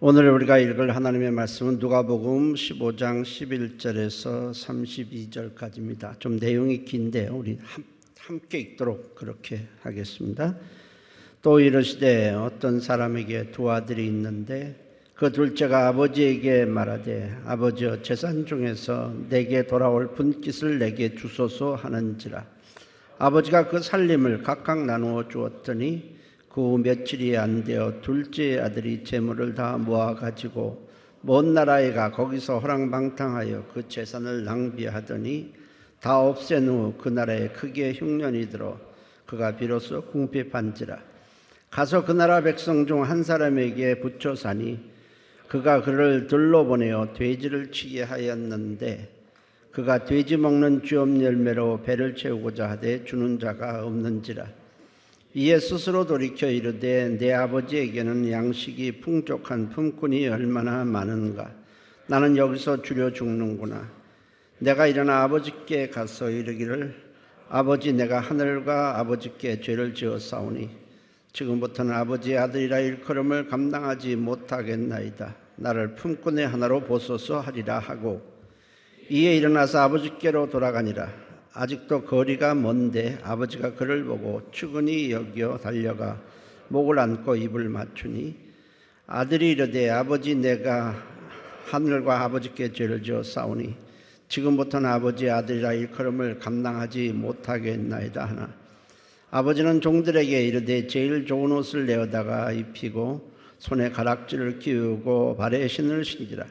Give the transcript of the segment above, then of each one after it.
오늘 우리가 읽을 하나님의 말씀은 누가복음 15장 11절에서 32절까지입니다. 좀 내용이 긴데 우리 함께 읽도록 그렇게 하겠습니다. 또 이르시되 어떤 사람에게 두 아들이 있는데 그 둘째가 아버지에게 말하되 아버지여 재산 중에서 내게 돌아올 분깃을 내게 주소서 하는지라. 아버지가 그 살림을 각각 나누어 주었더니 그 며칠이 안 되어 둘째 아들이 재물을 다 모아가지고 먼 나라에 가 거기서 허랑방탕하여 그 재산을 낭비하더니 다 없앤 후 그 나라에 크게 흉년이 들어 그가 비로소 궁핍한지라. 가서 그 나라 백성 중 한 사람에게 붙여 사니 그가 그를 들러보내어 돼지를 치게 하였는데 그가 돼지 먹는 쥐업 열매로 배를 채우고자 하되 주는 자가 없는지라. 이에 스스로 돌이켜 이르되 내 아버지에게는 양식이 풍족한 품꾼이 얼마나 많은가. 나는 여기서 주려 죽는구나. 내가 일어나 아버지께 가서 이르기를 아버지 내가 하늘과 아버지께 죄를 지었사오니 지금부터는 아버지의 아들이라 일컬음을 감당하지 못하겠나이다. 나를 품꾼의 하나로 보소서 하리라 하고 이에 일어나서 아버지께로 돌아가니라. 아직도 거리가 먼데 아버지가 그를 보고 측은히 여겨 달려가 목을 안고 입을 맞추니 아들이 이르되 아버지 내가 하늘과 아버지께 죄를 지어 싸우니 지금부터는 아버지의 아들이라 일컬음을 감당하지 못하겠나이다 하나 아버지는 종들에게 이르되 제일 좋은 옷을 내어다가 입히고 손에 가락지를 끼우고 발에 신을 신지라.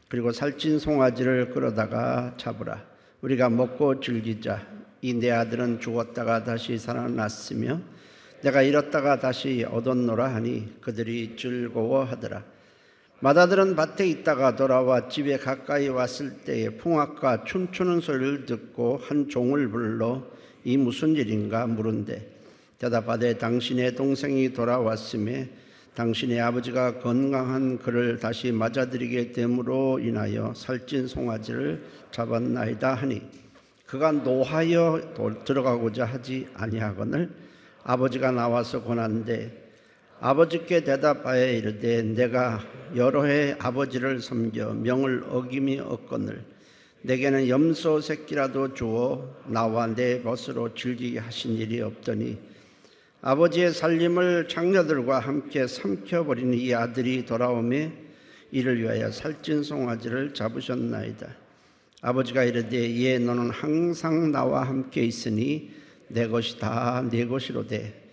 그리고 살찐 송아지를 끌어다가 잡으라. 우리가 먹고 즐기자. 이 내 아들은 죽었다가 다시 살아났으며 내가 잃었다가 다시 얻었노라 하니 그들이 즐거워하더라. 맏아들은 밭에 있다가 돌아와 집에 가까이 왔을 때에 풍악과 춤추는 소리를 듣고 한 종을 불러 이 무슨 일인가 물은데 대답하되 당신의 동생이 돌아왔음에 당신의 아버지가 건강한 그를 다시 맞아들이게 됨으로 인하여 살찐 송아지를 잡았나이다 하니 그가 노하여 들어가고자 하지 아니하거늘 아버지가 나와서 권한대 아버지께 대답하여 이르되 내가 여러 해 아버지를 섬겨 명을 어김이 없거늘 내게는 염소 새끼라도 주어 나와 내 것으로 즐기게 하신 일이 없더니 아버지의 살림을 장녀들과 함께 삼켜버린 이 아들이 돌아오매 이를 위하여 살찐 송아지를 잡으셨나이다. 아버지가 이르되 예 너는 항상 나와 함께 있으니 내 것이 다 네 것이로되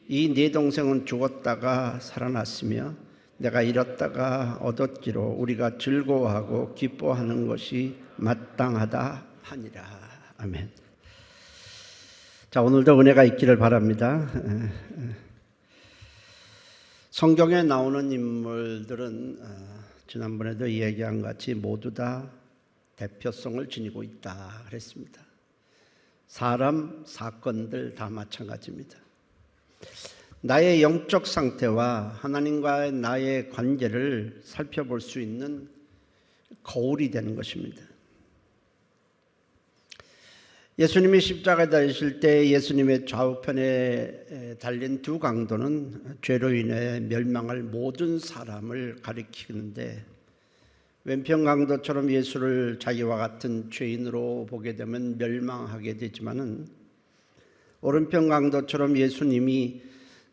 이 네 동생은 죽었다가 살아났으며 내가 잃었다가 얻었기로 우리가 즐거워하고 기뻐하는 것이 마땅하다 하니라. 아멘. 자, 오늘도 은혜가 있기를 바랍니다. 성경에 나오는 인물들은 지난번에도 이야기한 같이 모두 다 대표성을 지니고 있다 그랬습니다. 사람, 사건들 다 마찬가지입니다. 나의 영적 상태와 하나님과의 나의 관계를 살펴볼 수 있는 거울이 되는 것입니다. 예수님이 십자가에 달리실 때 예수님의 좌우편에 달린 두 강도는 죄로 인해 멸망할 모든 사람을 가리키는데 왼편 강도처럼 예수를 자기와 같은 죄인으로 보게 되면 멸망하게 되지만은 오른편 강도처럼 예수님이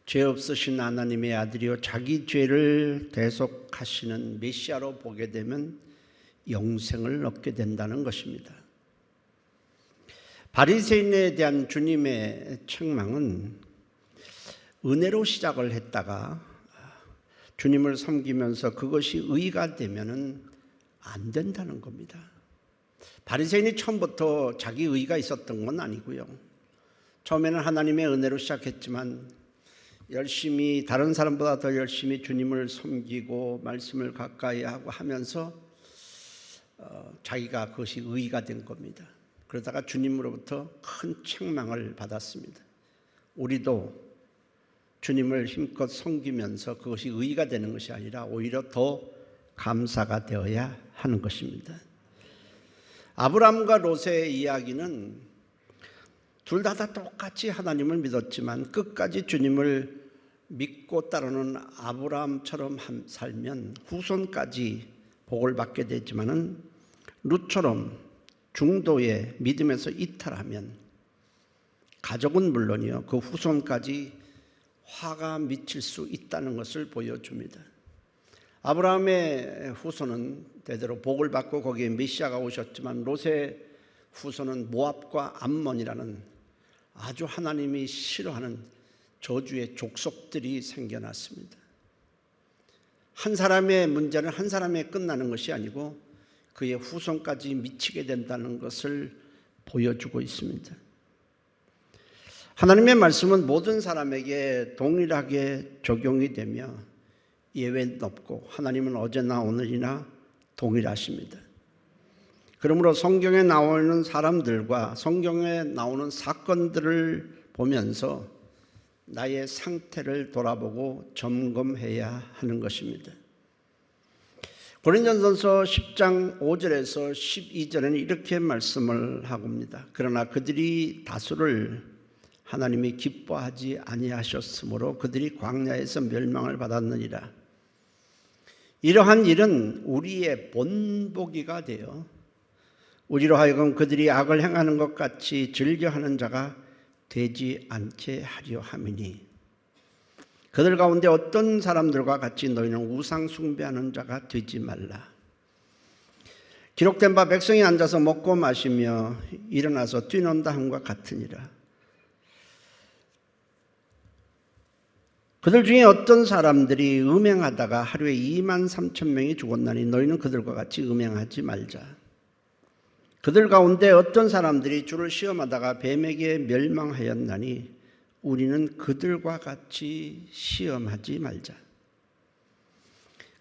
죄 없으신 하나님의 아들이요 자기 죄를 대속하시는 메시아로 보게 되면 영생을 얻게 된다는 것입니다. 바리새인에 대한 주님의 책망은 은혜로 시작을 했다가 주님을 섬기면서 그것이 의가 되면은 안 된다는 겁니다. 바리새인이 처음부터 자기 의가 있었던 건 아니고요. 처음에는 하나님의 은혜로 시작했지만 열심히 다른 사람보다 더 열심히 주님을 섬기고 말씀을 가까이 하고 하면서 자기가 그것이 의가 된 겁니다. 그러다가 주님으로부터 큰 책망을 받았습니다. 우리도 주님을 힘껏 섬기면서 그것이 의가 되는 것이 아니라 오히려 더 감사가 되어야 하는 것입니다. 아브라함과 롯의 이야기는 둘 다 똑같이 하나님을 믿었지만 끝까지 주님을 믿고 따르는 아브라함처럼 살면 후손까지 복을 받게 되지만은 룻처럼 중도에 믿음에서 이탈하면 가족은 물론이요 그 후손까지 화가 미칠 수 있다는 것을 보여줍니다. 아브라함의 후손은 대대로 복을 받고 거기에 메시아가 오셨지만 롯의 후손은 모압과 암몬이라는 아주 하나님이 싫어하는 저주의 족속들이 생겨났습니다. 한 사람의 문제는 한 사람에 끝나는 것이 아니고 그의 후손까지 미치게 된다는 것을 보여주고 있습니다. 하나님의 말씀은 모든 사람에게 동일하게 적용이 되며 예외는 없고 하나님은 어제나 오늘이나 동일하십니다. 그러므로 성경에 나오는 사람들과 성경에 나오는 사건들을 보면서 나의 상태를 돌아보고 점검해야 하는 것입니다. 고린도전서 10장 5절에서 12절에는 이렇게 말씀을 하고 있습니다. 그러나 그들이 다수를 하나님이 기뻐하지 아니하셨으므로 그들이 광야에서 멸망을 받았느니라. 이러한 일은 우리의 본보기가 되어 우리로 하여금 그들이 악을 행하는 것 같이 즐겨하는 자가 되지 않게 하려 함이니 그들 가운데 어떤 사람들과 같이 너희는 우상 숭배하는 자가 되지 말라. 기록된 바 백성이 앉아서 먹고 마시며 일어나서 뛰논다 함과 같으니라. 그들 중에 어떤 사람들이 음행하다가 하루에 23,000명이 죽었나니 너희는 그들과 같이 음행하지 말자. 그들 가운데 어떤 사람들이 주를 시험하다가 뱀에게 멸망하였나니 우리는 그들과 같이 시험하지 말자.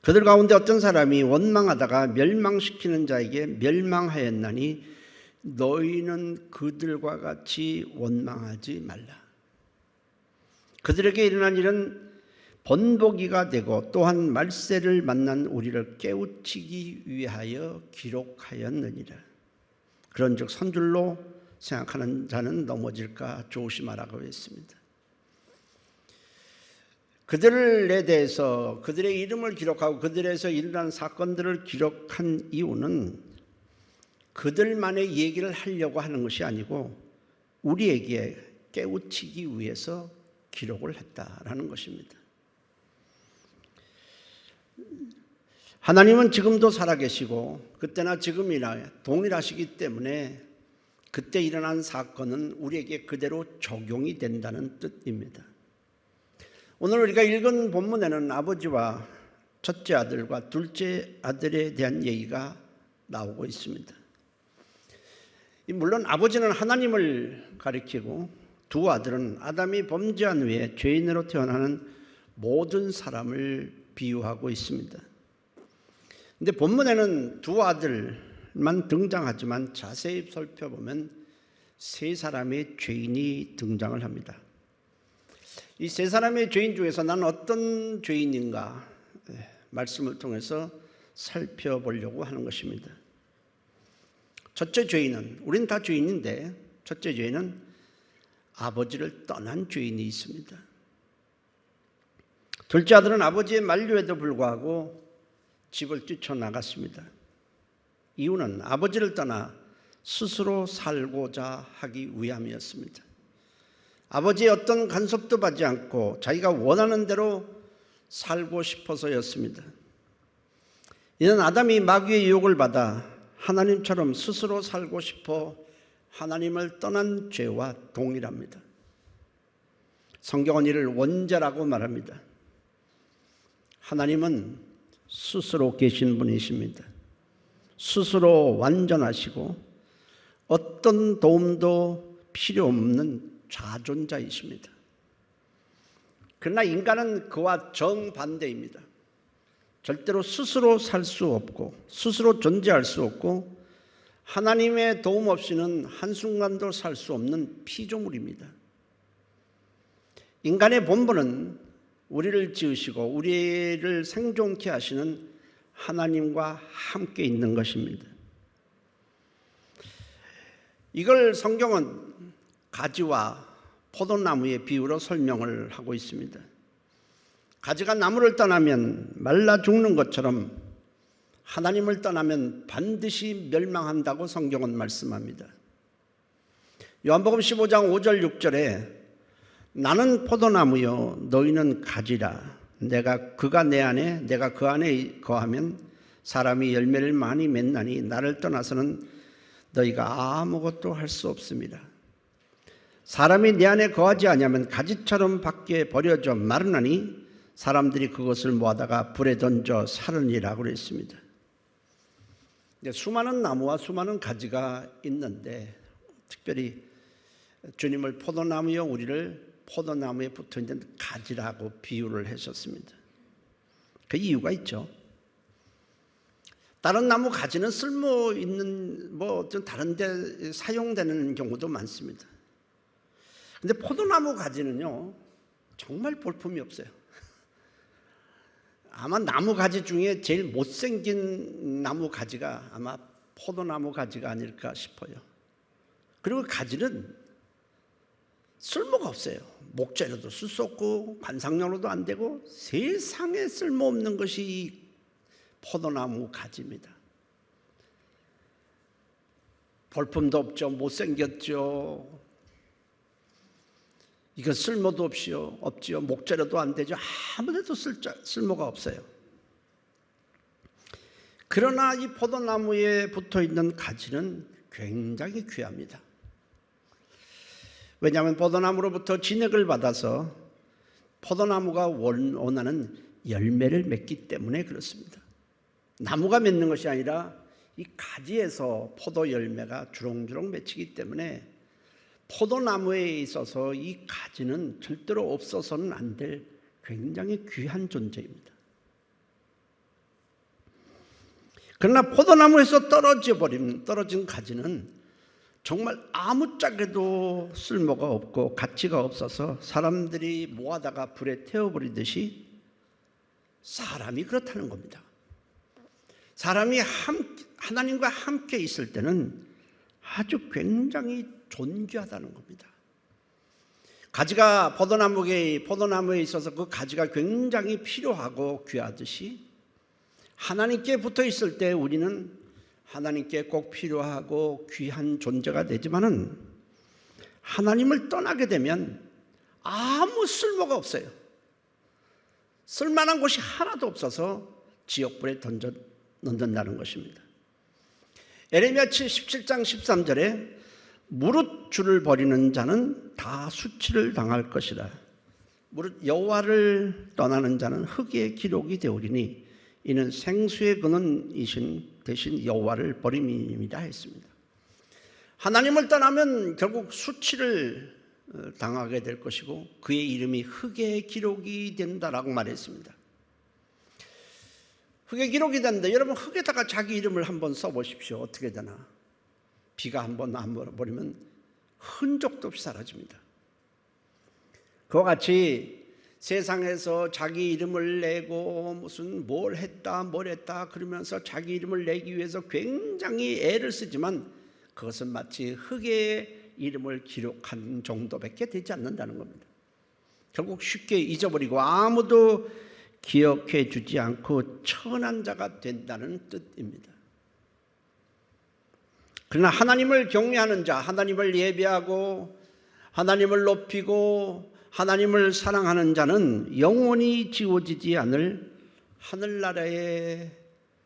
그들 가운데 어떤 사람이 원망하다가 멸망시키는 자에게 멸망하였나니 너희는 그들과 같이 원망하지 말라. 그들에게 일어난 일은 본보기가 되고 또한 말세를 만난 우리를 깨우치기 위하여 기록하였느니라. 그런즉 선줄로 생각하는 자는 넘어질까 조심하라고 했습니다. 그들에 대해서 그들의 이름을 기록하고 그들에서 일어난 사건들을 기록한 이유는 그들만의 얘기를 하려고 하는 것이 아니고 우리에게 깨우치기 위해서 기록을 했다라는 것입니다. 하나님은 지금도 살아계시고 그때나 지금이나 동일하시기 때문에 그때 일어난 사건은 우리에게 그대로 적용이 된다는 뜻입니다. 오늘 우리가 읽은 본문에는 아버지와 첫째 아들과 둘째 아들에 대한 얘기가 나오고 있습니다. 물론 아버지는 하나님을 가리키고 두 아들은 아담이 범죄한 후에 죄인으로 태어나는 모든 사람을 비유하고 있습니다. 근데 본문에는 두 아들만 등장하지만 자세히 살펴보면 세 사람의 죄인이 등장을 합니다. 이 세 사람의 죄인 중에서 나는 어떤 죄인인가 말씀을 통해서 살펴보려고 하는 것입니다. 첫째 죄인은, 우린 다 죄인인데 첫째 죄인은 아버지를 떠난 죄인이 있습니다. 둘째 아들은 아버지의 만류에도 불구하고 집을 뛰쳐나갔습니다. 이유는 아버지를 떠나 스스로 살고자 하기 위함이었습니다. 아버지의 어떤 간섭도 받지 않고 자기가 원하는 대로 살고 싶어서였습니다. 이는 아담이 마귀의 유혹을 받아 하나님처럼 스스로 살고 싶어 하나님을 떠난 죄와 동일합니다. 성경은 이를 원죄라고 말합니다. 하나님은 스스로 계신 분이십니다. 스스로 완전하시고 어떤 도움도 필요 없는 좌존자이십니다. 그러나 인간은 그와 정반대입니다. 절대로 스스로 살 수 없고 스스로 존재할 수 없고 하나님의 도움 없이는 한순간도 살 수 없는 피조물입니다. 인간의 본분은 우리를 지으시고 우리를 생존케 하시는 하나님과 함께 있는 것입니다. 이걸 성경은 가지와 포도나무의 비유로 설명을 하고 있습니다. 가지가 나무를 떠나면 말라 죽는 것처럼 하나님을 떠나면 반드시 멸망한다고 성경은 말씀합니다. 요한복음 15장 5절 6절에 나는 포도나무요 너희는 가지라. 그가 내 안에 내가 그 안에 거하면 사람이 열매를 많이 맺나니 나를 떠나서는 너희가 아무것도 할 수 없습니다. 사람이 내 안에 거하지 아니하면 가지처럼 밖에 버려져 마르나니 사람들이 그것을 모아다가 불에 던져 사르니라고 그랬습니다. 수많은 나무와 수많은 가지가 있는데 특별히 주님을 포도나무여 우리를 포도나무에 붙어있는 가지라고 비유를 하셨습니다. 그 이유가 있죠. 다른 나무 가지는 쓸모 있는 좀 다른 데 사용되는 경우도 많습니다. 근데 포도나무 가지는요 정말 볼품이 없어요. 아마 나무 가지 중에 제일 못생긴 나무 가지가 아마 포도나무 가지가 아닐까 싶어요. 그리고 가지는 쓸모가 없어요. 목재로도 쓸 수 없고 관상용으로도 안 되고 세상에 쓸모없는 것이 이 포도나무 가지입니다. 볼품도 없죠. 못생겼죠. 이거 쓸모도 없지요. 목재로도 안 되죠. 아무데도 쓸모가 없어요. 그러나 이 포도나무에 붙어있는 가지는 굉장히 귀합니다. 왜냐하면 포도나무로부터 진액을 받아서 포도나무가 원하는 열매를 맺기 때문에 그렇습니다. 나무가 맺는 것이 아니라 이 가지에서 포도 열매가 주렁주렁 맺히기 때문에 포도나무에 있어서 이 가지는 절대로 없어서는 안 될 굉장히 귀한 존재입니다. 그러나 포도나무에서 떨어진 가지는 정말 아무짝에도 쓸모가 없고 가치가 없어서 사람들이 모아다가 불에 태워버리듯이 사람이 그렇다는 겁니다. 사람이 하나님과 함께 있을 때는 아주 굉장히 존귀하다는 겁니다. 가지가 포도나무에 있어서 그 가지가 굉장히 필요하고 귀하듯이 하나님께 붙어 있을 때 우리는 하나님께 꼭 필요하고 귀한 존재가 되지만은 하나님을 떠나게 되면 아무 쓸모가 없어요. 쓸만한 곳이 하나도 없어서 지옥불에 던져 넣는다는 것입니다. 에레미야 17장 13절에 무릇 주를 버리는 자는 다 수치를 당할 것이라. 무릇 여호와를 떠나는 자는 흙의 기록이 되오리니 이는 생수의 근원이신 대신 여호와를 버림이니이다 했습니다. 하나님을 떠나면 결국 수치를 당하게 될 것이고 그의 이름이 흙의 기록이 된다라고 말했습니다. 흙의 기록이 된다. 여러분 흙에다가 자기 이름을 한번 써보십시오. 어떻게 되나? 비가 한번 안 버리면 흔적도 없이 사라집니다. 그와 같이 세상에서 자기 이름을 내고 무슨 뭘 했다 그러면서 자기 이름을 내기 위해서 굉장히 애를 쓰지만 그것은 마치 흙의 이름을 기록한 정도밖에 되지 않는다는 겁니다. 결국 쉽게 잊어버리고 아무도 기억해 주지 않고 천한 자가 된다는 뜻입니다. 그러나 하나님을 경외하는 자, 하나님을 예배하고 하나님을 높이고 하나님을 사랑하는 자는 영원히 지워지지 않을 하늘나라의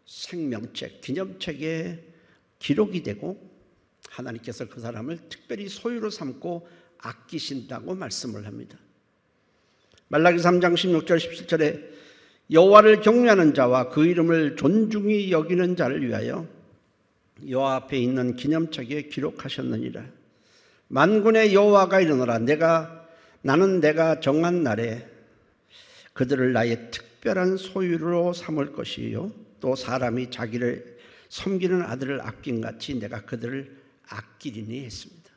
생명책, 기념책에 기록이 되고 하나님께서 그 사람을 특별히 소유로 삼고 아끼신다고 말씀을 합니다. 말라기 3장 16절 17절에 여호와를 경외하는 자와 그 이름을 존중히 여기는 자를 위하여 여호와 앞에 있는 기념책에 기록하셨느니라. 만군의 여호와가 이르노라. 나는 내가 정한 날에 그들을 나의 특별한 소유로 삼을 것이요 또 사람이 자기를 섬기는 아들을 아낀 같이 내가 그들을 아끼리니 했습니다.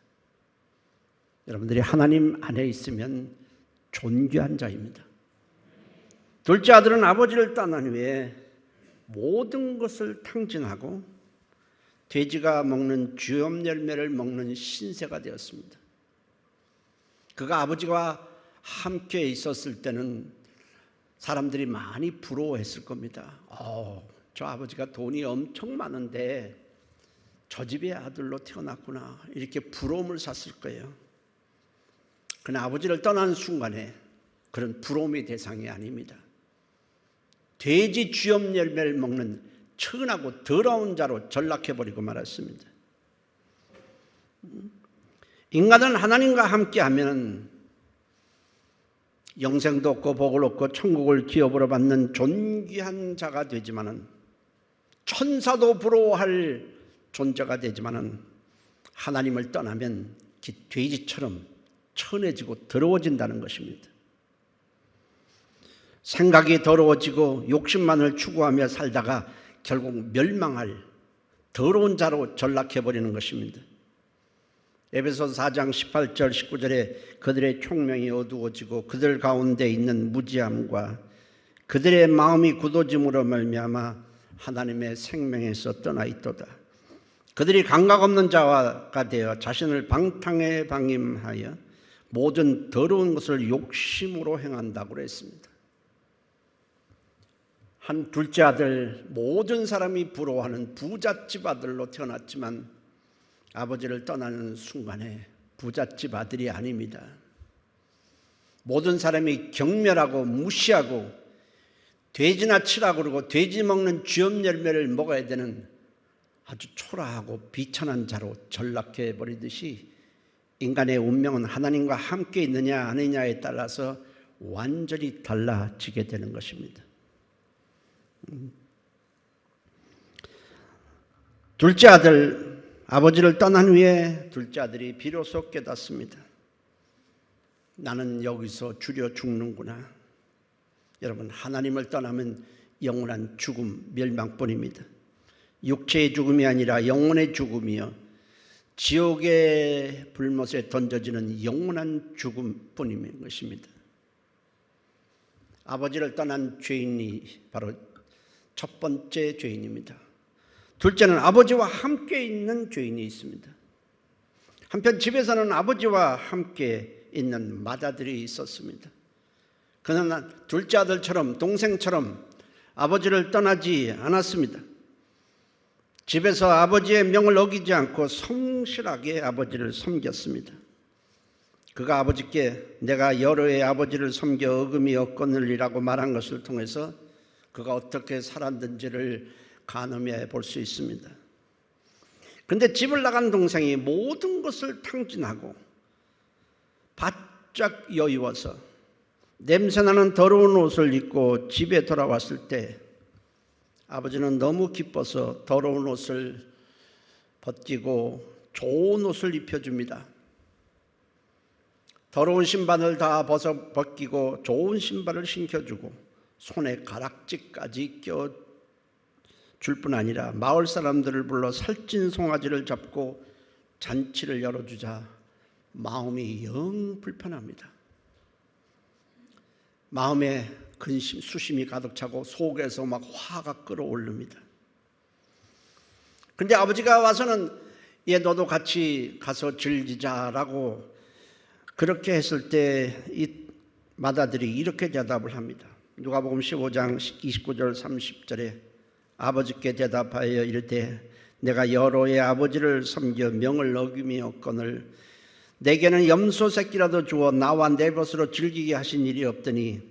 여러분들이 하나님 안에 있으면 존귀한 자입니다. 둘째 아들은 아버지를 떠난 후에 모든 것을 탕진하고 돼지가 먹는 쥐엄 열매를 먹는 신세가 되었습니다. 그가 아버지와 함께 있었을 때는 사람들이 많이 부러워했을 겁니다. 저 아버지가 돈이 엄청 많은데 저 집의 아들로 태어났구나, 이렇게 부러움을 샀을 거예요. 그러나 아버지를 떠나는 순간에 그런 부러움의 대상이 아닙니다. 돼지 쥐엄 열매를 먹는 천하고 더러운 자로 전락해버리고 말았습니다. 인간은 하나님과 함께하면 영생도 없고 복을 얻고 천국을 기업으로 받는 존귀한 자가 되지만은, 천사도 부러워할 존재가 되지만은, 하나님을 떠나면 돼지처럼 천해지고 더러워진다는 것입니다. 생각이 더러워지고 욕심만을 추구하며 살다가 결국 멸망할 더러운 자로 전락해버리는 것입니다. 에베소서 4장 18절 19절에 그들의 총명이 어두워지고 그들 가운데 있는 무지함과 그들의 마음이 굳어짐으로 말미암아 하나님의 생명에서 떠나 있도다. 그들이 감각 없는 자가 되어 자신을 방탕에 방임하여 모든 더러운 것을 욕심으로 행한다고 했습니다. 한 둘째 아들, 모든 사람이 부러워하는 부잣집 아들로 태어났지만 아버지를 떠나는 순간에 부잣집 아들이 아닙니다. 모든 사람이 경멸하고 무시하고 돼지나 치라고 그러고 돼지 먹는 쥐엄 열매를 먹어야 되는 아주 초라하고 비천한 자로 전락해 버리듯이 인간의 운명은 하나님과 함께 있느냐 아니냐에 따라서 완전히 달라지게 되는 것입니다. 둘째 아들, 아버지를 떠난 후에 둘째 아들이 비로소 깨닫습니다. 나는 여기서 주려 죽는구나. 여러분, 하나님을 떠나면 영원한 죽음, 멸망뿐입니다. 육체의 죽음이 아니라 영혼의 죽음이요, 지옥의 불못에 던져지는 영원한 죽음뿐인 것입니다. 아버지를 떠난 죄인이 바로 첫 번째 죄인입니다. 둘째는 아버지와 함께 있는 죄인이 있습니다. 한편 집에서는 아버지와 함께 있는 맏아들이 있었습니다. 그러나 둘째 아들처럼 동생처럼 아버지를 떠나지 않았습니다. 집에서 아버지의 명을 어기지 않고 성실하게 아버지를 섬겼습니다. 그가 아버지께 내가 여러 해 아버지를 섬겨 어금이 없거늘이라고 말한 것을 통해서 그가 어떻게 살았는지를 가늠해 볼 수 있습니다. 그런데 집을 나간 동생이 모든 것을 탕진하고 바짝 여유워서 냄새나는 더러운 옷을 입고 집에 돌아왔을 때 아버지는 너무 기뻐서 더러운 옷을 벗기고 좋은 옷을 입혀줍니다. 더러운 신발을 다 벗기고 좋은 신발을 신겨주고 손에 가락지까지 껴줄 뿐 아니라 마을 사람들을 불러 살찐 송아지를 잡고 잔치를 열어주자 마음이 영 불편합니다. 마음에 근심, 수심이 가득 차고 속에서 막 화가 끓어오릅니다. 그런데 아버지가 와서는 너도 같이 가서 즐기자라고 그렇게 했을 때 이 맏아들이 이렇게 대답을 합니다. 누가복음 15장 29절 30절에 아버지께 대답하여 이르되 내가 여러 해 아버지를 섬겨 명을 어김이 없거늘 내게는 염소 새끼라도 주어 나와 내 것으로 즐기게 하신 일이 없더니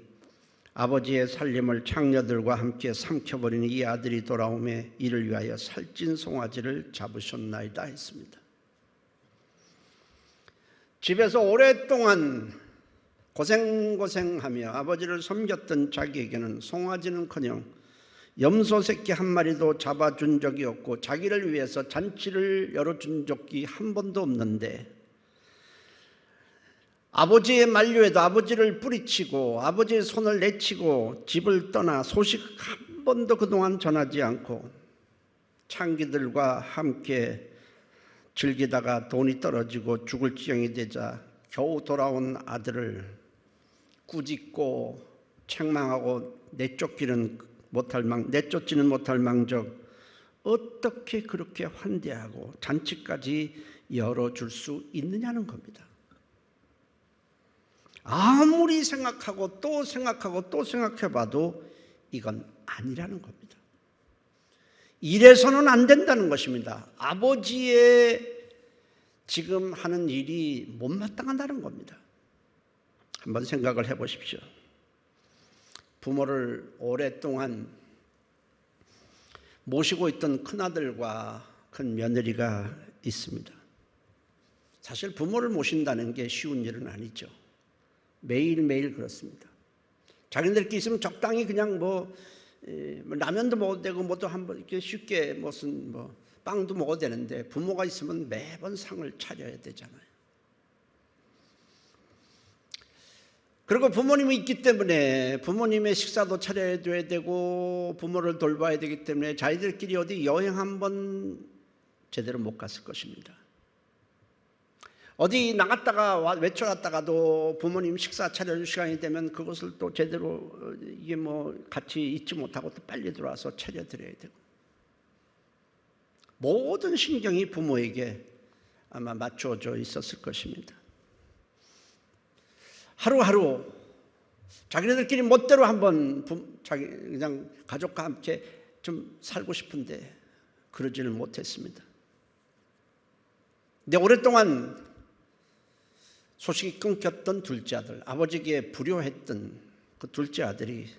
아버지의 살림을 창녀들과 함께 삼켜버리는 이 아들이 돌아오매 이를 위하여 살찐 송아지를 잡으셨나이다 했습니다. 집에서 오랫동안 고생하며 아버지를 섬겼던 자기에게는 송아지는커녕 염소 새끼 한 마리도 잡아준 적이 없고 자기를 위해서 잔치를 열어준 적이 한 번도 없는데 아버지의 만류에도 아버지를 뿌리치고 아버지의 손을 내치고 집을 떠나 소식 한 번도 그동안 전하지 않고 창기들과 함께 즐기다가 돈이 떨어지고 죽을 지경이 되자 겨우 돌아온 아들을 꾸짖고 책망하고 내쫓지는 못할 망정 어떻게 그렇게 환대하고 잔치까지 열어줄 수 있느냐는 겁니다. 아무리 생각하고 또 생각하고 또 생각해봐도 이건 아니라는 겁니다. 이래서는 안 된다는 것입니다. 아버지의 지금 하는 일이 못마땅하다는 겁니다. 한번 생각을 해보십시오. 부모를 오랫동안 모시고 있던 큰아들과 큰 며느리가 있습니다. 사실 부모를 모신다는 게 쉬운 일은 아니죠. 매일매일 그렇습니다. 자기들끼리 있으면 적당히 그냥 라면도 먹어도 되고 뭐도 한번 이렇게 쉽게 무슨 빵도 먹어도 되는데 부모가 있으면 매번 상을 차려야 되잖아요. 그리고 부모님이 있기 때문에 부모님의 식사도 차려줘야 되고 부모를 돌봐야 되기 때문에 자기들끼리 어디 여행 한번 제대로 못 갔을 것입니다. 어디 나갔다가 외출했다가도 부모님 식사 차려줄 시간이 되면 그것을 또 제대로 이게 같이 있지 못하고 또 빨리 들어와서 차려드려야 되고, 모든 신경이 부모에게 아마 맞춰져 있었을 것입니다. 하루하루 자기네들끼리 멋대로 한번 그냥 가족과 함께 좀 살고 싶은데 그러지를 못했습니다. 근데 오랫동안 소식이 끊겼던 둘째 아들, 아버지에게 불효했던 그 둘째 아들이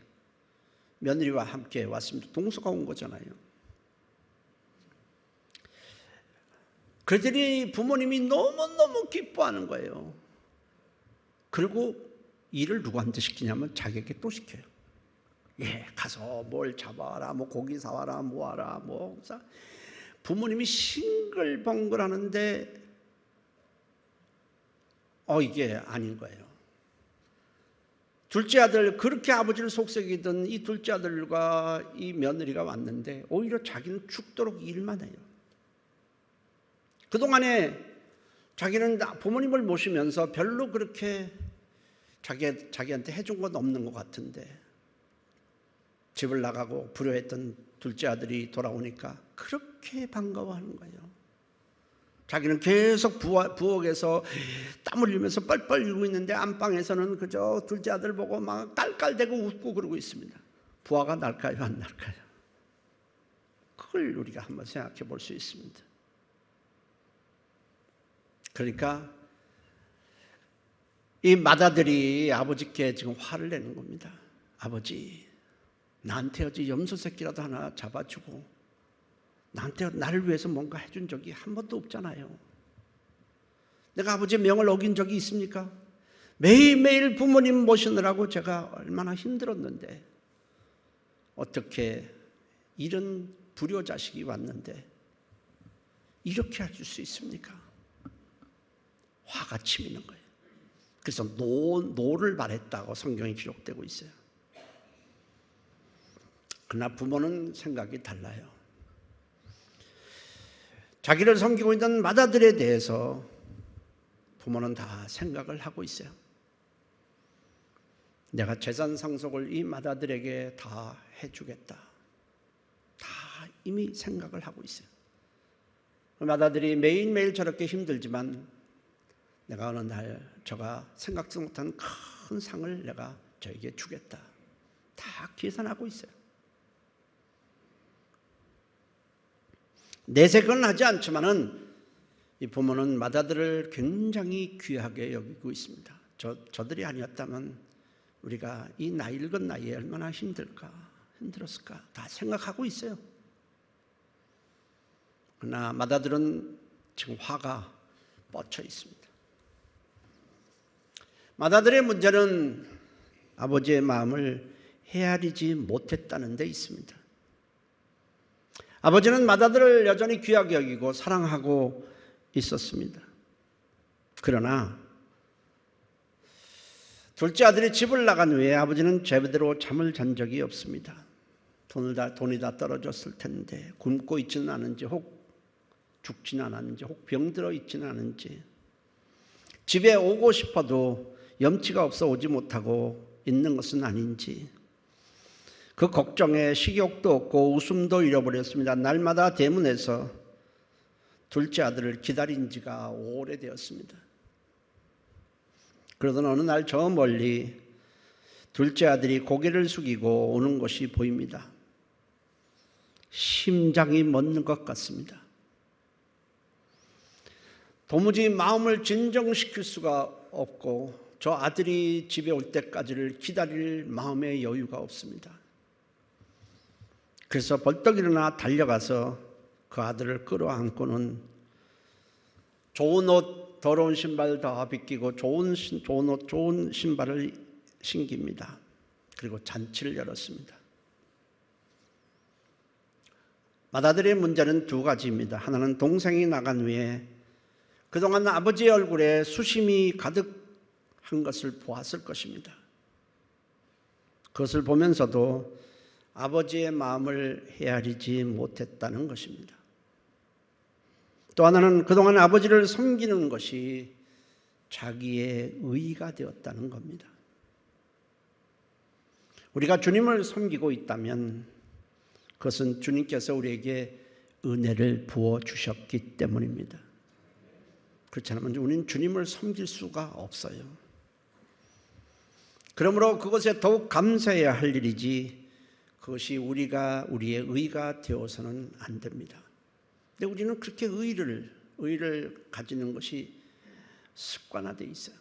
며느리와 함께 왔습니다. 동서가 온 거잖아요. 그들이 부모님이 너무너무 기뻐하는 거예요. 그리고 일을 누구한테 시키냐면 자기에게 또 시켜요. 가서 뭘 잡아와라, 고기 사와라, 뭐하라, 부모님이 싱글벙글 하는데 이게 아닌 거예요. 둘째 아들, 그렇게 아버지를 속삭이던 이 둘째 아들과 이 며느리가 왔는데 오히려 자기는 죽도록 일만 해요. 그동안에 자기는 부모님을 모시면서 별로 그렇게 자기한테 해준 건 없는 것 같은데 집을 나가고 불효했던 둘째 아들이 돌아오니까 그렇게 반가워하는 거예요. 자기는 계속 부엌에서 땀 흘리면서 뻘뻘 울고 있는데 안방에서는 그저 둘째 아들 보고 막 깔깔대고 웃고 그러고 있습니다. 부하가 날까요, 안 날까요? 그걸 우리가 한번 생각해 볼 수 있습니다. 그러니까 이 맏아들이 아버지께 지금 화를 내는 겁니다. 아버지, 나한테 어제 염소 새끼라도 하나 잡아주고 나한테 나를 위해서 뭔가 해준 적이 한 번도 없잖아요. 내가 아버지의 명을 어긴 적이 있습니까? 매일매일 부모님 모시느라고 제가 얼마나 힘들었는데 어떻게 이런 불효자식이 왔는데 이렇게 해줄 수 있습니까? 화가 치미는 거예요. 그래서 노를 발했다고 성경에 기록되고 있어요. 그러나 부모는 생각이 달라요. 자기를 섬기고 있는 맏아들에 대해서 부모는 다 생각을 하고 있어요. 내가 재산 상속을 이 맏아들에게 다 해주겠다. 다 이미 생각을 하고 있어요. 맏아들이 매일매일 저렇게 힘들지만 내가 어느 날 저가 생각지 못한 큰 상을 내가 저에게 주겠다. 다 계산하고 있어요. 내색은 하지 않지만은 이 부모는 맏아들을 굉장히 귀하게 여기고 있습니다. 저들이 아니었다면 우리가 이 나이 읽은 나이에 얼마나 힘들었을까 다 생각하고 있어요. 그러나 맏아들은 지금 화가 뻗쳐 있습니다. 맏아들의 문제는 아버지의 마음을 헤아리지 못했다는 데 있습니다. 아버지는 맏아들을 여전히 귀하게 여기고 사랑하고 있었습니다. 그러나 둘째 아들이 집을 나간 후에 아버지는 제대로 잠을 잔 적이 없습니다. 돈이 다 떨어졌을 텐데 굶고 있지는 않은지 혹 죽지는 않았는지 혹 병들어 있지는 않은지 집에 오고 싶어도 염치가 없어 오지 못하고 있는 것은 아닌지 그 걱정에 식욕도 없고 웃음도 잃어버렸습니다. 날마다 대문에서 둘째 아들을 기다린 지가 오래되었습니다. 그러던 어느 날 저 멀리 둘째 아들이 고개를 숙이고 오는 것이 보입니다. 심장이 멎는 것 같습니다. 도무지 마음을 진정시킬 수가 없고 저 아들이 집에 올 때까지를 기다릴 마음의 여유가 없습니다. 그래서 벌떡 일어나 달려가서 그 아들을 끌어안고는 좋은 옷, 더러운 신발 다 벗기고 좋은 옷, 좋은 신발을 신깁니다. 그리고 잔치를 열었습니다. 맏아들의 문제는 두 가지입니다. 하나는 동생이 나간 후에 그동안 아버지의 얼굴에 수심이 가득한 것을 보았을 것입니다. 그것을 보면서도 아버지의 마음을 헤아리지 못했다는 것입니다. 또 하나는 그동안 아버지를 섬기는 것이 자기의 의의가 되었다는 겁니다. 우리가 주님을 섬기고 있다면 그것은 주님께서 우리에게 은혜를 부어주셨기 때문입니다. 그렇지 않으면 우리는 주님을 섬길 수가 없어요. 그러므로 그것에 더욱 감사해야 할 일이지 그것이 우리의 의가 되어서는 안 됩니다. 근데 우리는 그렇게 의를 가지는 것이 습관화되어 있어요.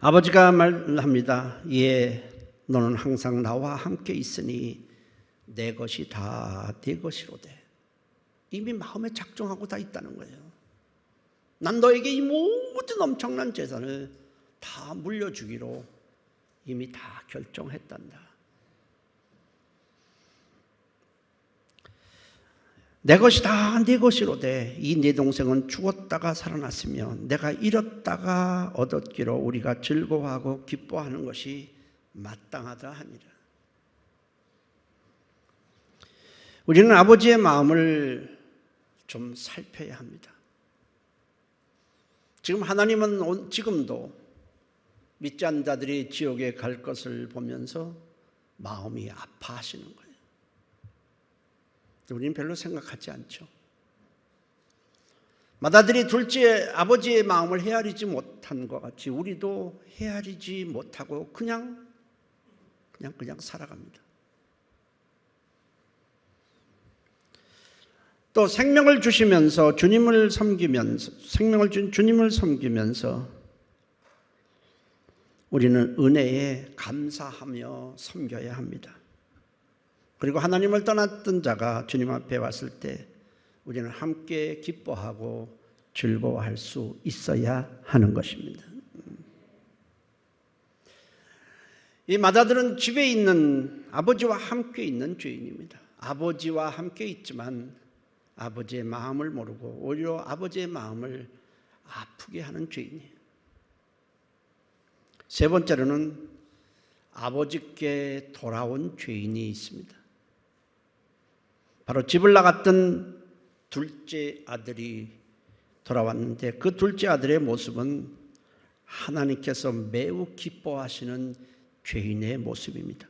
아버지가 말합니다. 예, 너는 항상 나와 함께 있으니 내 것이 다 네 것이로되. 이미 마음에 작정하고 다 있다는 거예요. 난 너에게 이 모든 엄청난 재산을 다 물려주기로 이미 다 결정했단다. 내 것이 다 네 것이로되 이 네 동생은 죽었다가 살아났으며 내가 잃었다가 얻었기로 우리가 즐거워하고 기뻐하는 것이 마땅하다 하니라. 우리는 아버지의 마음을 좀 살펴야 합니다. 지금 하나님은 지금도 믿지 않는 자들이 지옥에 갈 것을 보면서 마음이 아파하시는 거예요. 우리는 별로 생각하지 않죠. 맏아들이 둘째 아버지의 마음을 헤아리지 못한 것 같이 우리도 헤아리지 못하고 그냥 살아갑니다. 또 생명을 주시면서 주님을 섬기면서 생명을 준 주님을 섬기면서 우리는 은혜에 감사하며 섬겨야 합니다. 그리고 하나님을 떠났던 자가 주님 앞에 왔을 때 우리는 함께 기뻐하고 즐거워할 수 있어야 하는 것입니다. 이 맏아들은 집에 있는 아버지와 함께 있는 죄인입니다. 아버지와 함께 있지만 아버지의 마음을 모르고 오히려 아버지의 마음을 아프게 하는 죄인이에요. 세 번째로는 아버지께 돌아온 죄인이 있습니다. 바로 집을 나갔던 둘째 아들이 돌아왔는데 그 둘째 아들의 모습은 하나님께서 매우 기뻐하시는 죄인의 모습입니다.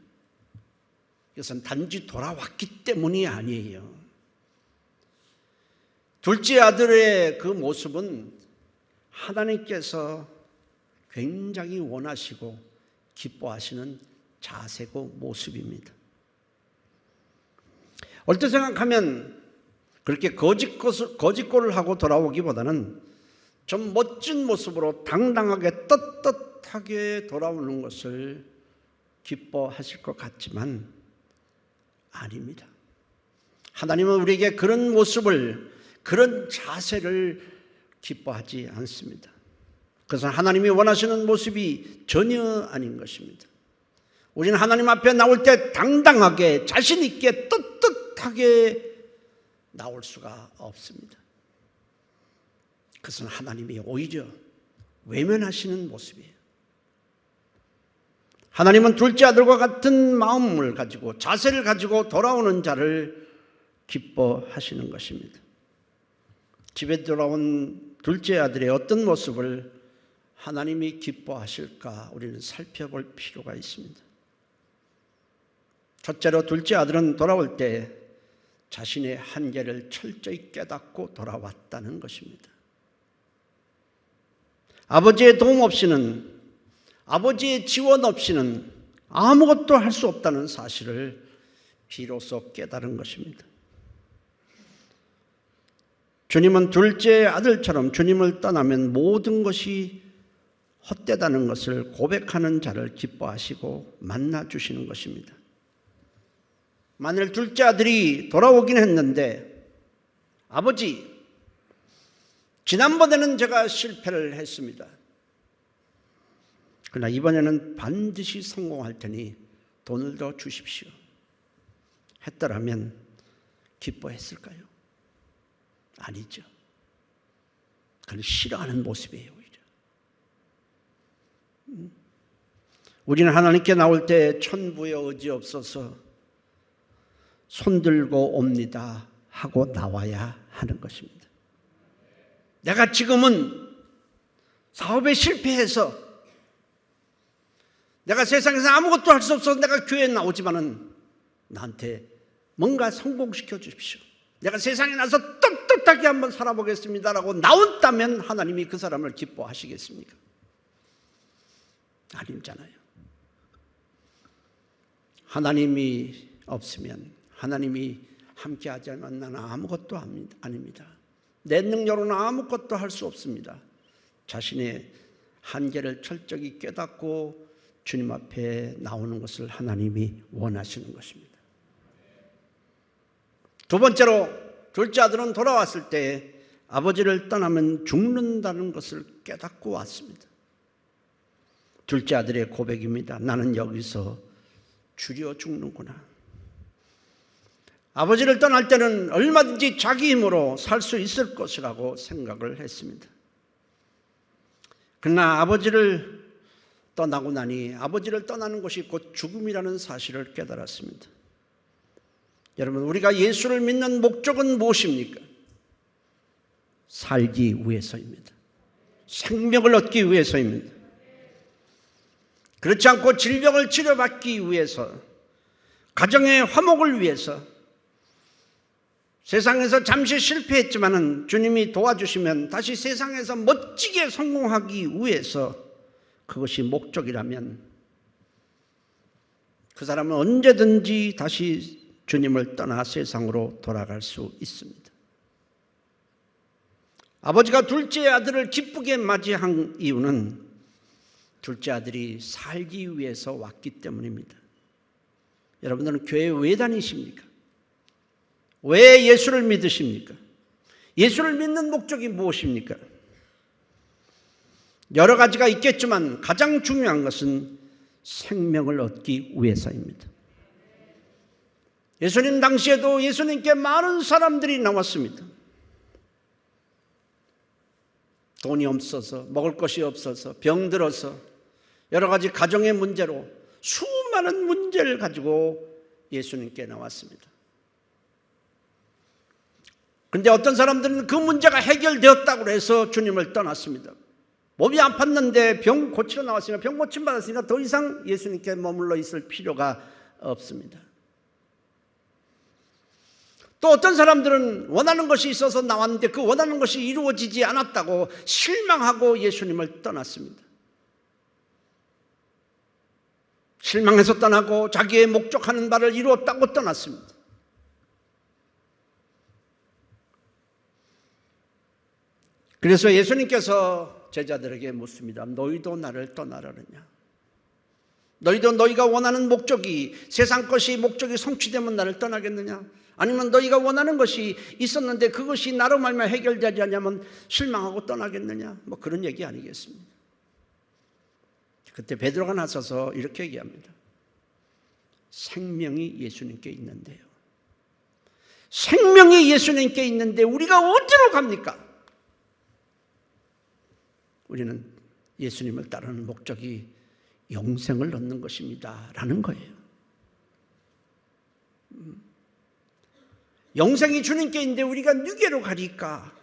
이것은 단지 돌아왔기 때문이 아니에요. 둘째 아들의 그 모습은 하나님께서 굉장히 원하시고 기뻐하시는 자세고 모습입니다. 얼핏 생각하면 그렇게 거짓골을 하고 돌아오기보다는 좀 멋진 모습으로 당당하게 떳떳하게 돌아오는 것을 기뻐하실 것 같지만 아닙니다. 하나님은 우리에게 그런 모습을, 그런 자세를 기뻐하지 않습니다. 그래서 하나님이 원하시는 모습이 전혀 아닌 것입니다. 우리는 하나님 앞에 나올 때 당당하게 자신 있게 떳떳하게 나올 수가 없습니다. 그것은 하나님이 오히려 외면하시는 모습이에요. 하나님은 둘째 아들과 같은 마음을 가지고 자세를 가지고 돌아오는 자를 기뻐하시는 것입니다. 집에 돌아온 둘째 아들의 어떤 모습을 하나님이 기뻐하실까 우리는 살펴볼 필요가 있습니다. 첫째로 둘째 아들은 돌아올 때 자신의 한계를 철저히 깨닫고 돌아왔다는 것입니다. 아버지의 도움 없이는, 아버지의 지원 없이는 아무것도 할 수 없다는 사실을 비로소 깨달은 것입니다. 주님은 둘째 아들처럼 주님을 떠나면 모든 것이 헛되다는 것을 고백하는 자를 기뻐하시고 만나 주시는 것입니다. 만일 둘째 아들이 돌아오긴 했는데, 아버지, 지난번에는 제가 실패를 했습니다. 그러나 이번에는 반드시 성공할 테니 돈을 더 주십시오 했더라면 기뻐했을까요? 아니죠. 그건 싫어하는 모습이에요. 오히려. 우리는 하나님께 나올 때 천부의 의지 없어서 손들고 옵니다 하고 나와야 하는 것입니다. 내가 지금은 사업에 실패해서 내가 세상에서 아무것도 할 수 없어서 내가 교회에 나오지만은 나한테 뭔가 성공시켜 주십시오. 내가 세상에 나서 떳떳하게 한번 살아보겠습니다라고 나온다면 하나님이 그 사람을 기뻐하시겠습니까? 아니잖아요. 하나님이 없으면, 하나님이 함께하지 않으면 나는 아무것도 아닙니다. 내 능력으로는 아무것도 할 수 없습니다. 자신의 한계를 철저히 깨닫고 주님 앞에 나오는 것을 하나님이 원하시는 것입니다. 두 번째로, 둘째 아들은 돌아왔을 때 아버지를 떠나면 죽는다는 것을 깨닫고 왔습니다. 둘째 아들의 고백입니다. 나는 여기서 주려 죽는구나. 아버지를 떠날 때는 얼마든지 자기 힘으로 살 수 있을 것이라고 생각을 했습니다. 그러나 아버지를 떠나고 나니 아버지를 떠나는 것이 곧 죽음이라는 사실을 깨달았습니다. 여러분, 우리가 예수를 믿는 목적은 무엇입니까? 살기 위해서입니다. 생명을 얻기 위해서입니다. 그렇지 않고 질병을 치료받기 위해서, 가정의 화목을 위해서, 세상에서 잠시 실패했지만은 주님이 도와주시면 다시 세상에서 멋지게 성공하기 위해서, 그것이 목적이라면 그 사람은 언제든지 다시 주님을 떠나 세상으로 돌아갈 수 있습니다. 아버지가 둘째 아들을 기쁘게 맞이한 이유는 둘째 아들이 살기 위해서 왔기 때문입니다. 여러분들은 교회 왜 다니십니까? 왜 예수를 믿으십니까? 예수를 믿는 목적이 무엇입니까? 여러 가지가 있겠지만 가장 중요한 것은 생명을 얻기 위해서입니다. 예수님 당시에도 예수님께 많은 사람들이 나왔습니다. 돈이 없어서, 먹을 것이 없어서, 병들어서, 여러 가지 가정의 문제로 수많은 문제를 가지고 예수님께 나왔습니다. 그런데 어떤 사람들은 그 문제가 해결되었다고 해서 주님을 떠났습니다. 몸이 아팠는데 병 고치러 나왔으니까, 병 고침 받았으니까 더 이상 예수님께 머물러 있을 필요가 없습니다. 또 어떤 사람들은 원하는 것이 있어서 나왔는데 그 원하는 것이 이루어지지 않았다고 실망하고 예수님을 떠났습니다. 실망해서 떠나고 자기의 목적하는 바를 이루었다고 떠났습니다. 그래서 예수님께서 제자들에게 묻습니다. 너희도 나를 떠나려느냐? 너희도 너희가 원하는 목적이, 세상 것이 목적이 성취되면 나를 떠나겠느냐? 아니면 너희가 원하는 것이 있었는데 그것이 나로 말미암아 해결되지 않으면 실망하고 떠나겠느냐? 뭐 그런 얘기 아니겠습니까? 그때 베드로가 나서서 이렇게 얘기합니다. 생명이 예수님께 있는데요. 생명이 예수님께 있는데 우리가 어디로 갑니까? 우리는 예수님을 따르는 목적이 영생을 얻는 것입니다 라는 거예요. 영생이 주님께 있는데 우리가 누구로 가리까?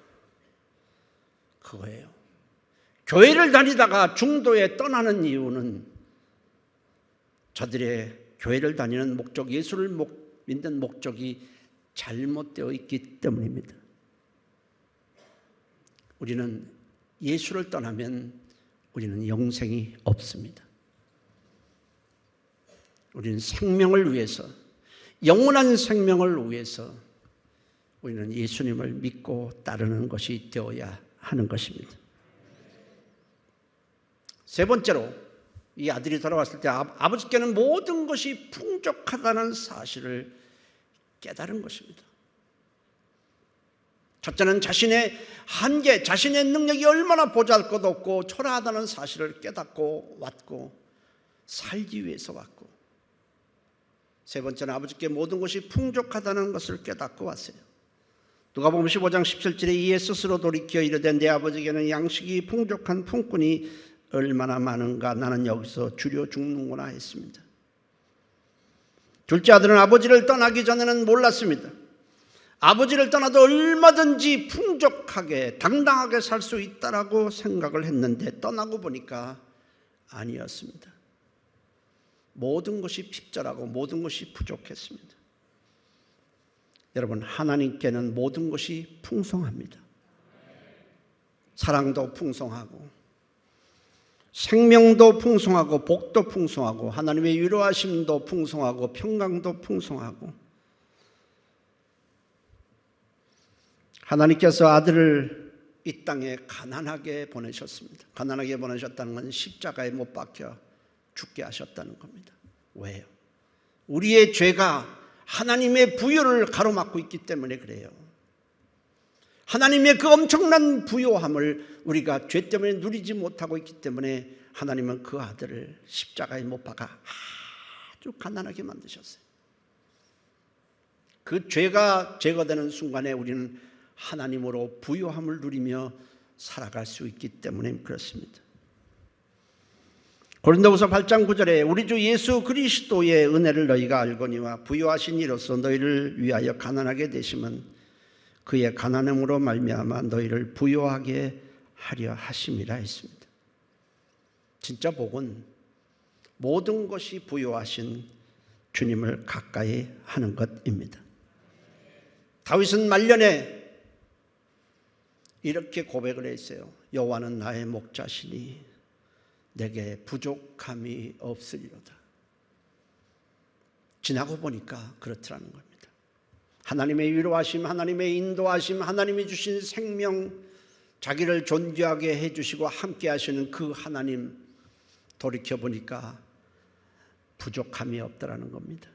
그거예요. 교회를 다니다가 중도에 떠나는 이유는 저들의 교회를 다니는 목적, 예수를 믿는 목적이 잘못되어 있기 때문입니다. 우리는 예수를 떠나면 우리는 영생이 없습니다. 우리는 생명을 위해서, 영원한 생명을 위해서 우리는 예수님을 믿고 따르는 것이 되어야 하는 것입니다. 세 번째로, 이 아들이 돌아왔을 때 아버지께는 모든 것이 풍족하다는 사실을 깨달은 것입니다. 첫째는 자신의 한계, 자신의 능력이 얼마나 보잘것없고 초라하다는 사실을 깨닫고 왔고, 살기 위해서 왔고, 세 번째는 아버지께 모든 것이 풍족하다는 것을 깨닫고 왔어요. 누가복음 15장 17절에 이에 스스로 돌이켜 이르되 내 아버지에게는 양식이 풍족한 품꾼이 얼마나 많은가, 나는 여기서 주려 죽는구나 했습니다. 둘째 아들은 아버지를 떠나기 전에는 몰랐습니다. 아버지를 떠나도 얼마든지 풍족하게 당당하게 살 수 있다라고 생각을 했는데 떠나고 보니까 아니었습니다. 모든 것이 핍절하고 모든 것이 부족했습니다. 여러분, 하나님께는 모든 것이 풍성합니다. 사랑도 풍성하고 생명도 풍성하고 복도 풍성하고 하나님의 위로하심도 풍성하고 평강도 풍성하고, 하나님께서 아들을 이 땅에 가난하게 보내셨습니다. 가난하게 보내셨다는 건 십자가에 못 박혀 죽게 하셨다는 겁니다. 왜요? 우리의 죄가 하나님의 부요를 가로막고 있기 때문에 그래요. 하나님의 그 엄청난 부요함을 우리가 죄 때문에 누리지 못하고 있기 때문에 하나님은 그 아들을 십자가에 못 박아 아주 가난하게 만드셨어요. 그 죄가 제거되는 순간에 우리는 하나님으로 부요함을 누리며 살아갈 수 있기 때문에 그렇습니다. 고린도후서 8장 9절에 우리 주 예수 그리스도의 은혜를 너희가 알거니와 부요하신 이로써 너희를 위하여 가난하게 되심은 그의 가난함으로 말미암아 너희를 부요하게 하려 하심이라 했습니다. 진짜 복은 모든 것이 부요하신 주님을 가까이 하는 것입니다. 다윗은 말년에 이렇게 고백을 했어요. 여호와는 나의 목자시니 내게 부족함이 없으리로다. 지나고 보니까 그렇더라는 겁니다. 하나님의 위로하심, 하나님의 인도하심, 하나님이 주신 생명, 자기를 존귀하게 해주시고 함께 하시는 그 하나님, 돌이켜보니까 부족함이 없더라는 겁니다.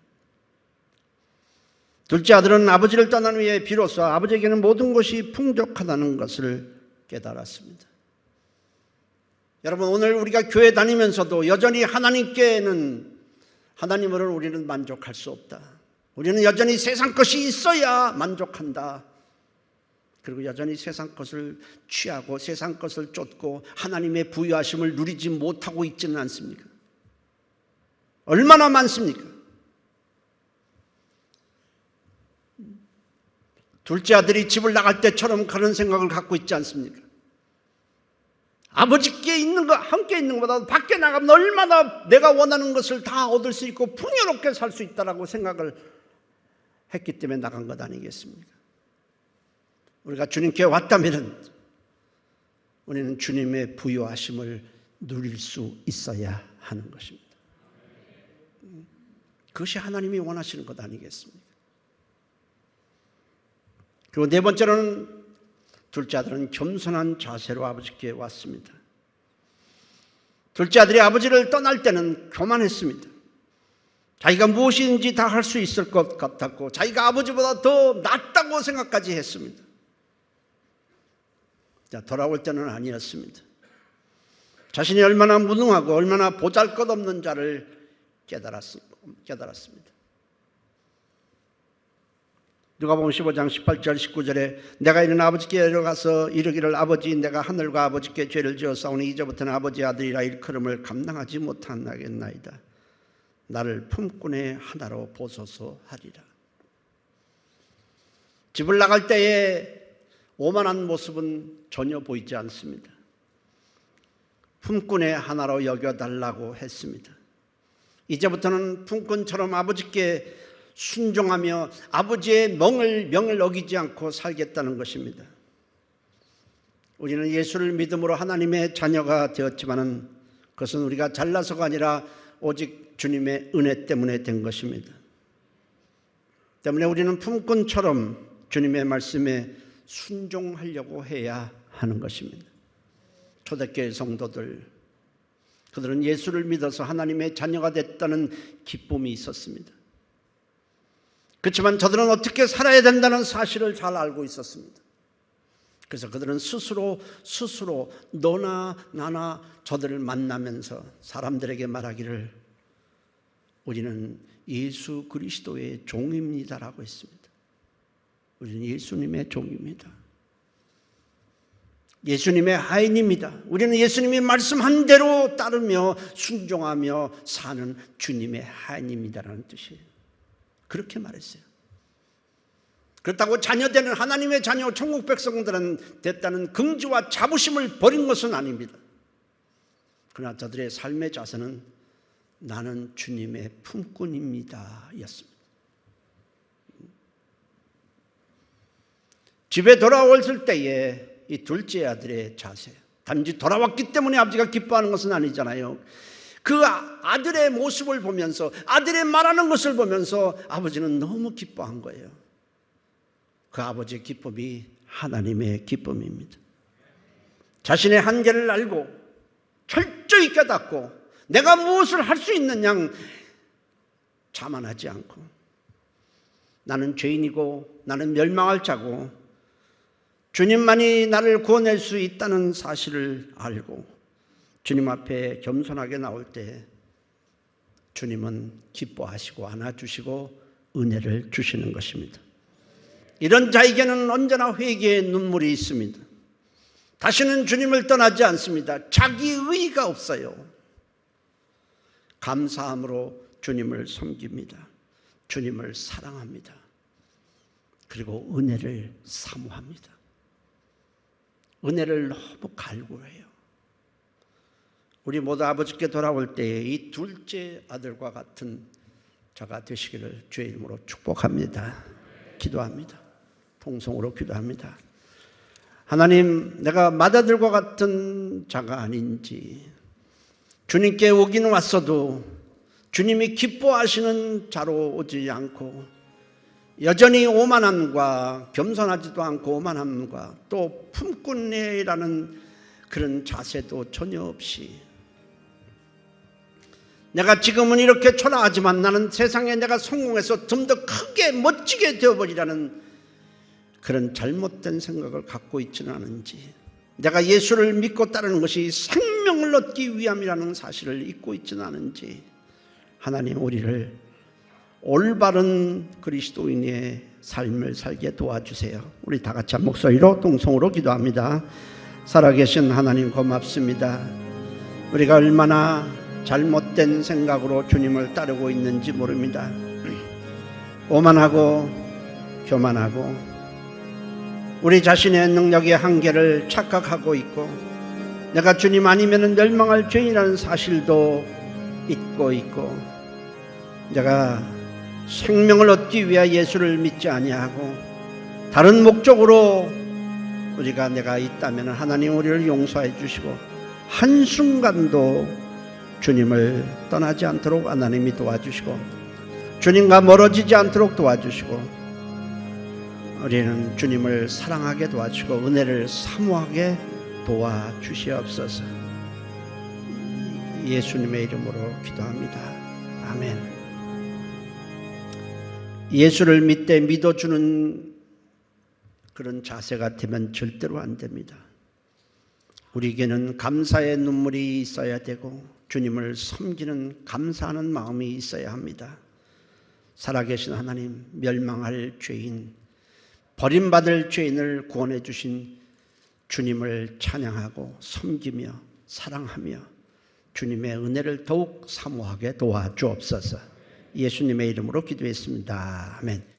둘째 아들은 아버지를 떠난 후에 비로소 아버지에게는 모든 것이 풍족하다는 것을 깨달았습니다. 여러분, 오늘 우리가 교회 다니면서도 여전히 하나님으로는 우리는 만족할 수 없다. 우리는 여전히 세상 것이 있어야 만족한다. 그리고 여전히 세상 것을 취하고 세상 것을 쫓고 하나님의 부유하심을 누리지 못하고 있지는 않습니까? 얼마나 많습니까? 둘째 아들이 집을 나갈 때처럼 그런 생각을 갖고 있지 않습니까? 아버지께 있는 거, 함께 있는 것보다 밖에 나가면 얼마나 내가 원하는 것을 다 얻을 수 있고 풍요롭게 살 수 있다라고 생각을 했기 때문에 나간 것 아니겠습니까? 우리가 주님께 왔다면 우리는 주님의 부요하심을 누릴 수 있어야 하는 것입니다. 그것이 하나님이 원하시는 것 아니겠습니까? 그리고 네 번째로는 둘째 아들은 겸손한 자세로 아버지께 왔습니다. 둘째 아들이 아버지를 떠날 때는 교만했습니다. 자기가 무엇인지 다 할 수 있을 것 같았고 자기가 아버지보다 더 낫다고 생각까지 했습니다. 돌아올 때는 아니었습니다. 자신이 얼마나 무능하고 얼마나 보잘것없는 자를 깨달았습니다. 누가복음 15장 18절 19절에 내가 이른 아버지께 내려가서 이르기를 아버지 내가 하늘과 아버지께 죄를 지었사오니 이제부터는 아버지 아들이라 일컬음을 감당하지 못하겠나이다. 나를 품꾼의 하나로 보소서 하리라. 집을 나갈 때에 오만한 모습은 전혀 보이지 않습니다. 품꾼의 하나로 여겨달라고 했습니다. 이제부터는 품꾼처럼 아버지께 순종하며 아버지의 명을 어기지 않고 살겠다는 것입니다. 우리는 예수를 믿음으로 하나님의 자녀가 되었지만은 그것은 우리가 잘나서가 아니라 오직 주님의 은혜 때문에 된 것입니다. 때문에 우리는 품꾼처럼 주님의 말씀에 순종하려고 해야 하는 것입니다. 초대교회 성도들, 그들은 예수를 믿어서 하나님의 자녀가 됐다는 기쁨이 있었습니다. 그렇지만 저들은 어떻게 살아야 된다는 사실을 잘 알고 있었습니다. 그래서 그들은 스스로 너나 나나 저들을 만나면서 사람들에게 말하기를 우리는 예수 그리스도의 종입니다라고 했습니다. 우리는 예수님의 종입니다. 예수님의 하인입니다. 우리는 예수님이 말씀한 대로 따르며 순종하며 사는 주님의 하인입니다라는 뜻이에요. 그렇게 말했어요. 그렇다고 자녀되는 하나님의 자녀 천국 백성들은 됐다는 긍지와 자부심을 버린 것은 아닙니다. 그러나 저들의 삶의 자세는 나는 주님의 품꾼입니다 였습니다. 집에 돌아왔을 때에 이 둘째 아들의 자세, 단지 돌아왔기 때문에 아버지가 기뻐하는 것은 아니잖아요. 그 아들의 모습을 보면서, 아들의 말하는 것을 보면서 아버지는 너무 기뻐한 거예요. 그 아버지의 기쁨이 하나님의 기쁨입니다. 자신의 한계를 알고 철저히 깨닫고 내가 무엇을 할 수 있는 양 자만하지 않고, 나는 죄인이고 나는 멸망할 자고 주님만이 나를 구원할 수 있다는 사실을 알고 주님 앞에 겸손하게 나올 때 주님은 기뻐하시고 안아주시고 은혜를 주시는 것입니다. 이런 자에게는 언제나 회개의 눈물이 있습니다. 다시는 주님을 떠나지 않습니다. 자기 의의가 없어요. 감사함으로 주님을 섬깁니다. 주님을 사랑합니다. 그리고 은혜를 사모합니다. 은혜를 너무 갈구해요. 우리 모두 아버지께 돌아올 때에 이 둘째 아들과 같은 자가 되시기를 주의 이름으로 축복합니다. 기도합니다. 통성으로 기도합니다. 하나님, 내가 맏아들과 같은 자가 아닌지, 주님께 오기는 왔어도 주님이 기뻐하시는 자로 오지 않고 여전히 오만함과 겸손하지도 않고 오만함과 또 품꾼이라는 그런 자세도 전혀 없이, 내가 지금은 이렇게 초라하지만 나는 세상에 내가 성공해서 좀 더 크게 멋지게 되어버리라는 그런 잘못된 생각을 갖고 있지는 않은지, 내가 예수를 믿고 따르는 것이 생명을 얻기 위함이라는 사실을 잊고 있지는 않은지, 하나님 우리를 올바른 그리스도인의 삶을 살게 도와주세요. 우리 다 같이 한 목소리로 동성으로 기도합니다. 살아계신 하나님 고맙습니다. 우리가 얼마나 잘못된 생각으로 주님을 따르고 있는지 모릅니다. 오만하고 교만하고 우리 자신의 능력의 한계를 착각하고 있고, 내가 주님 아니면 멸망할 죄인이라는 사실도 잊고 있고, 내가 생명을 얻기 위해 예수를 믿지 아니하고 다른 목적으로 내가 있다면 하나님 우리를 용서해 주시고 한순간도 주님을 떠나지 않도록 하나님이 도와주시고 주님과 멀어지지 않도록 도와주시고 우리는 주님을 사랑하게 도와주시고 은혜를 사모하게 도와주시옵소서. 예수님의 이름으로 기도합니다. 아멘. 예수를 믿되 믿어주는 그런 자세가 되면 절대로 안 됩니다. 우리에게는 감사의 눈물이 있어야 되고 주님을 섬기는 감사하는 마음이 있어야 합니다. 살아계신 하나님, 멸망할 죄인, 버림받을 죄인을 구원해 주신 주님을 찬양하고 섬기며 사랑하며 주님의 은혜를 더욱 사모하게 도와주옵소서. 예수님의 이름으로 기도했습니다. 아멘.